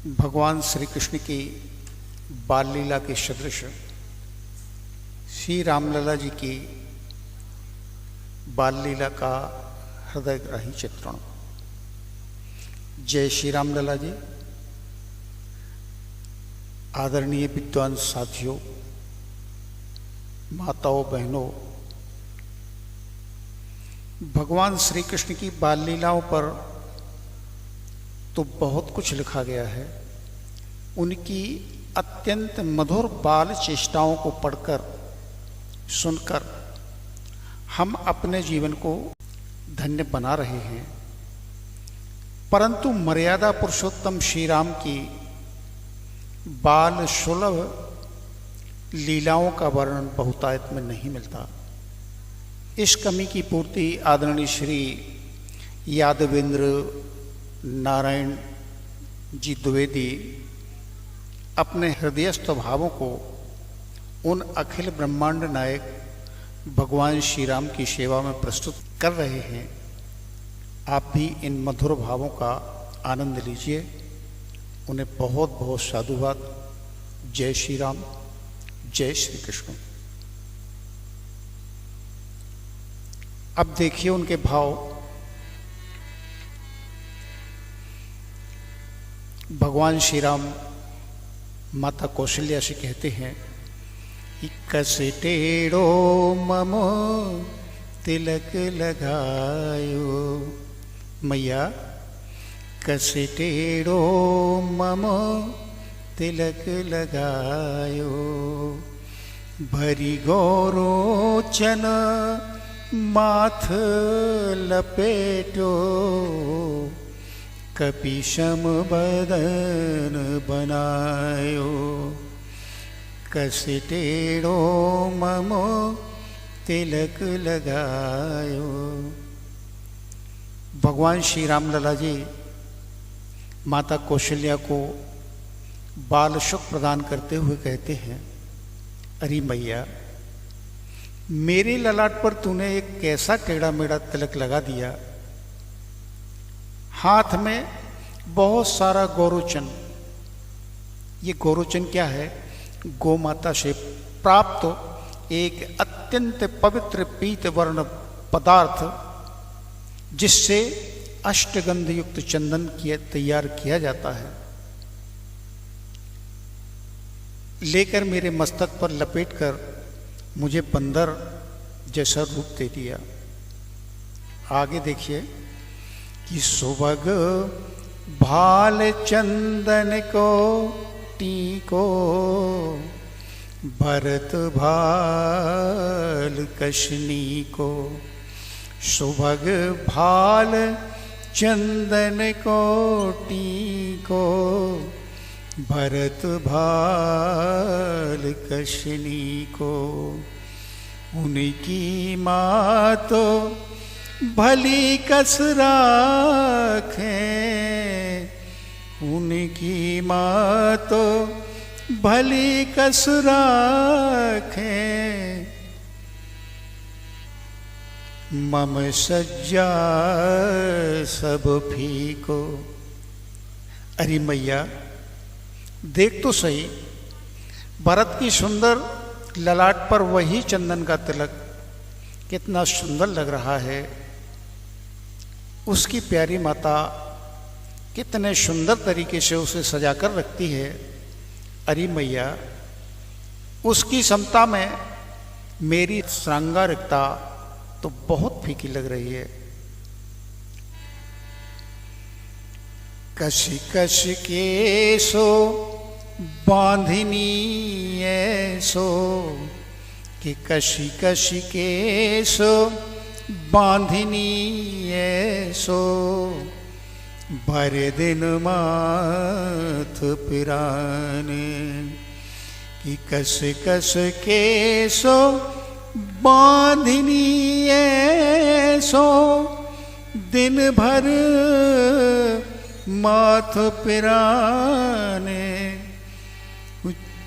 भगवान श्री कृष्ण की बाल लीला के सदृश श्री रामलला जी की बाल लीला का हृदयग्राही चित्रण। जय श्री रामलला जी। आदरणीय विद्वान साथियों, माताओं, बहनों, भगवान श्री कृष्ण की बाल लीलाओं पर तो बहुत कुछ लिखा गया है। उनकी अत्यंत मधुर बाल चेष्टाओं को पढ़कर सुनकर हम अपने जीवन को धन्य बना रहे हैं, परंतु मर्यादा पुरुषोत्तम श्री राम की बाल सुलभ लीलाओं का वर्णन बहुतायत में नहीं मिलता। इस कमी की पूर्ति आदरणीय श्री यादवेंद्र नारायण जी द्विवेदी अपने हृदयस्थ भावों को उन अखिल ब्रह्मांड नायक भगवान श्री राम की सेवा में प्रस्तुत कर रहे हैं। आप भी इन मधुर भावों का आनंद लीजिए। उन्हें बहुत बहुत साधुवाद। जय श्री राम, जय श्री कृष्ण। अब देखिए उनके भाव। भगवान श्री राम माता कौशल्या से कहते हैं, कसे टेढ़ो मम तिलक लगायो। मैया, कसे टेढ़ो मम तिलक लगायो। भरी गौरोचन माथ लपेटो। कपिशम बदन बनायो। कसे टेढ़ो मम तिलक लगायो। भगवान श्री रामलला जी माता कौशल्या को बाल सुख प्रदान करते हुए कहते हैं, अरे मैया, मेरे ललाट पर तूने एक कैसा टेढ़ा मेढ़ा तिलक लगा दिया। हाथ में बहुत सारा गौरोचन। ये गौरोचन क्या है? गौ माता से प्राप्त एक अत्यंत पवित्र पीत वर्ण पदार्थ, जिससे अष्टगंध युक्त चंदन तैयार किया जाता है, लेकर मेरे मस्तक पर लपेटकर मुझे बंदर जैसा रूप दे दिया। आगे देखिए कि सुबग भाल चंदन को टीको। भरत भाल कशनी को। सुबग भाल चंदन को टीको। भरत भाल कशनी को। उनकी माँ तो भली कस राखे। उनकी माँ तो भली कस राखे। मम सज्जा सब फीको। अरे मैया, देख तो सही, भरत की सुंदर ललाट पर वही चंदन का तिलक कितना सुंदर लग रहा है। उसकी प्यारी माता कितने सुंदर तरीके से उसे सजाकर रखती है। अरे मैया, उसकी समता में मेरी श्रृंगारिकता तो बहुत फीकी लग रही है। कश कश के सो बांधनी ऐसो। कि कशी कशी के सो बांधनी ऐसो। भर दिन माथ पिराने। कि कस कस के सो बांधनी ऐसो। दिन भर माथ पिराने।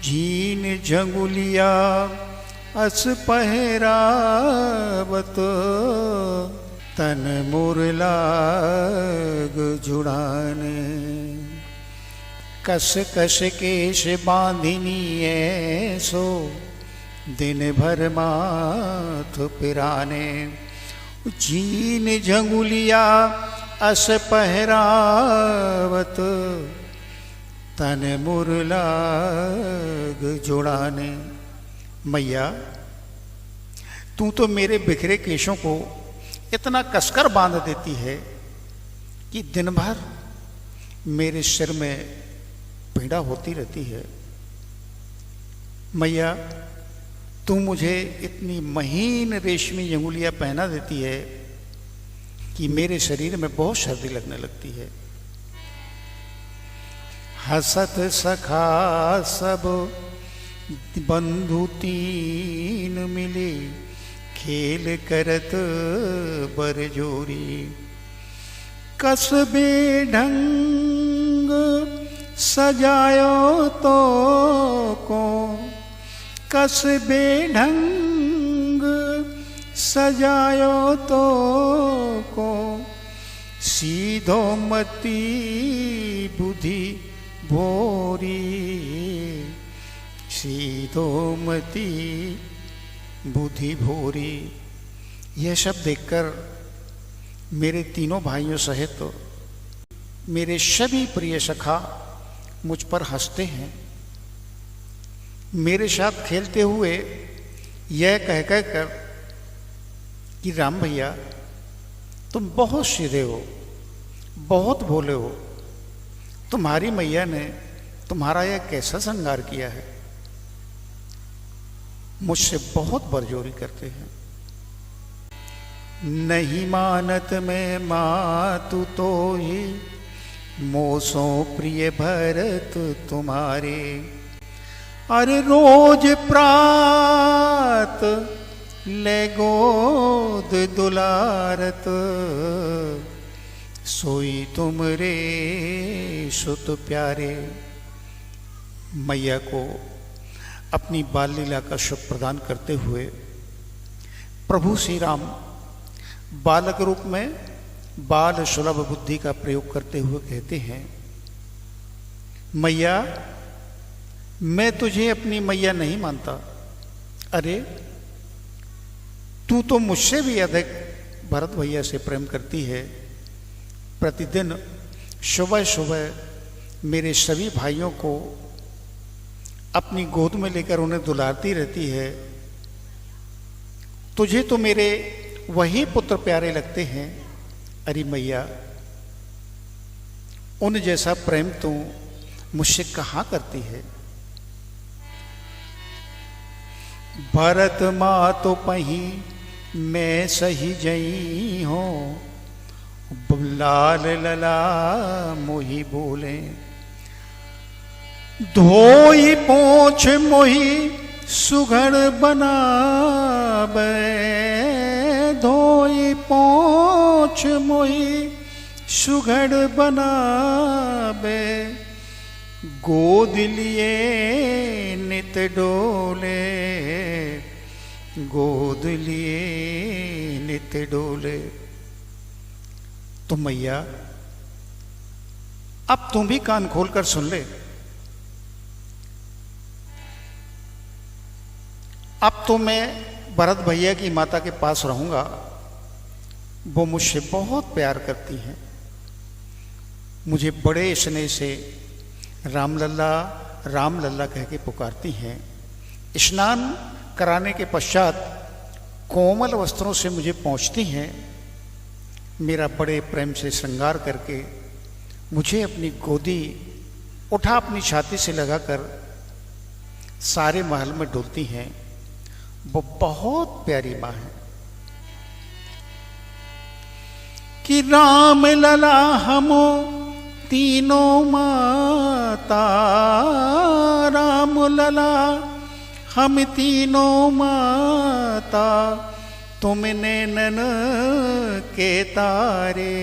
जीन झंगुलिया अस पहरावत। तन मुरलाग जुड़ाने। कस कस केश बांधिनी ऐसो दिन भर माथ पिराने। जीन झंगुलिया अस पहरावत तन मुरलाग जुड़ाने। मैया तू तो मेरे बिखरे केशों को इतना कसकर बांध देती है कि दिन भर मेरे सिर में पीड़ा होती रहती है। मैया तू मुझे इतनी महीन रेशमी अंगुलियां पहना देती है कि मेरे शरीर में बहुत सर्दी लगने लगती है। हसत सखा सब बंधु तीन मिले खेल करत बरजोरी। कसबे ढंग सजायो तो को कसबे ढंग सजायो तो को सीधो मती बुद्धि भोरी। सीधो मती बुद्धि भोरी। यह शब्द देखकर मेरे तीनों भाइयों सहित तो मेरे सभी प्रिय सखा मुझ पर हंसते हैं। मेरे साथ खेलते हुए यह कह कर कि राम भैया तुम बहुत सीधे हो, बहुत भोले हो, तुम्हारी मैया ने तुम्हारा यह कैसा श्रृंगार किया है। मुझसे बहुत बरजोरी करते हैं। नहीं मानत में मातु तो ही मोसो प्रिय भरत तुम्हारे। अरे रोज प्रात ले गोद दुलारत सोई तुम रे सुत प्यारे। मैया को अपनी बाल लीला का शुभ प्रदान करते हुए प्रभु श्री राम बालक रूप में बाल सुलभ बुद्धि का प्रयोग करते हुए कहते हैं, मैया मैं तुझे अपनी मैया नहीं मानता। अरे तू तो मुझसे भी अधिक भरत भैया से प्रेम करती है। प्रतिदिन सुबह सुबह मेरे सभी भाइयों को अपनी गोद में लेकर उन्हें दुलारती रहती है। तुझे तो मेरे वही पुत्र प्यारे लगते हैं। अरे मैया उन जैसा प्रेम तू मुझसे कहाँ करती है। भरत माँ तो पही मैं सही जई हो लाल लला मोही बोले। धोई पोछ मोही सुघड़ बनाबे। धोई पोछ मोही सुघड़ बनाबे। गोद लिए नित डोले। गोद लिए नित डोले। तो मैया अब तुम भी कान खोलकर सुन ले। अब तो मैं भरत भैया की माता के पास रहूंगा। वो मुझसे बहुत प्यार करती हैं। मुझे बड़े स्नेह से राम लल्ला कह के पुकारती हैं। स्नान कराने के पश्चात कोमल वस्त्रों से मुझे पहुँचती हैं। मेरा बड़े प्रेम से श्रृंगार करके मुझे अपनी गोदी उठा अपनी छाती से लगाकर सारे महल में डोलती हैं। वो बहुत प्यारी माँ है। कि राम लला हमो तीनों माता। राम लला हम तीनों माता। तुम नैनन के तारे।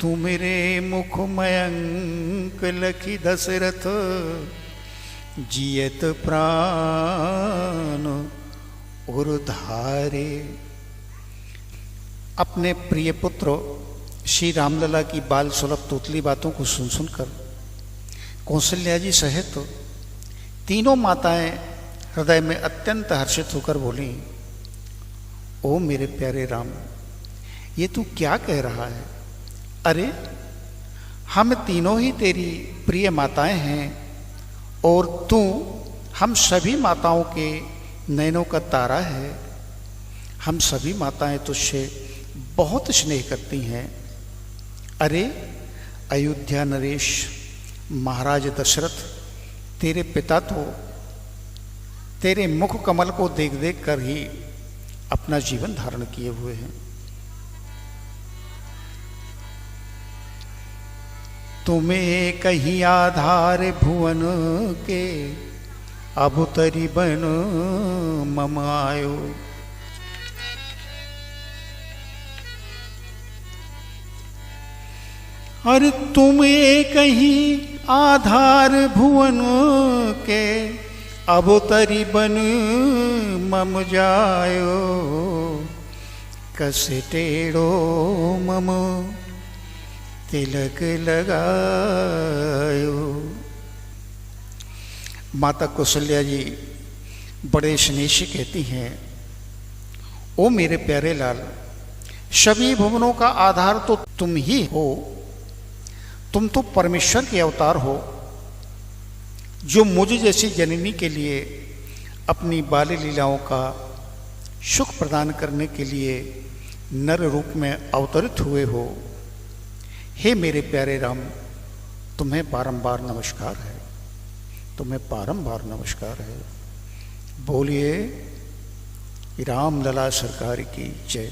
तुम रे मुख मयंक लखी दशरथ। जियत प्राण और धारे। अपने प्रिय पुत्र श्री रामलला की बाल सुलभ तोतली बातों को सुन सुनकर कौशल्या जी सहित तो तीनों माताएं हृदय में अत्यंत हर्षित होकर बोली, ओ मेरे प्यारे राम, ये तू क्या कह रहा है? अरे हम तीनों ही तेरी प्रिय माताएं हैं और तू हम सभी माताओं के नयनों का तारा है। हम सभी माताएं तुझसे बहुत स्नेह करती हैं। अरे अयोध्या नरेश महाराज दशरथ तेरे पिता तो तेरे मुख कमल को देख देख कर ही अपना जीवन धारण किए हुए हैं। तुम्हें कहीं आधार भुवन के अब तरी बन मम आयो। अरे तुम्हें कहीं आधार भुवन के अब तरी बन मम जायो। कसे टेढ़ो मम तिलक लगायो। माता कौशल्या जी बड़े स्नेह से कहती हैं, ओ मेरे प्यारे लाल, सभी भुवनों का आधार तो तुम ही हो। तुम तो परमेश्वर के अवतार हो, जो मुझ जैसी जननी के लिए अपनी बाल लीलाओं का सुख प्रदान करने के लिए नर रूप में अवतरित हुए हो। हे मेरे प्यारे राम, तुम्हें बारंबार नमस्कार है, तुम्हें बारंबार नमस्कार है। बोलिए राम लला सरकार की जय।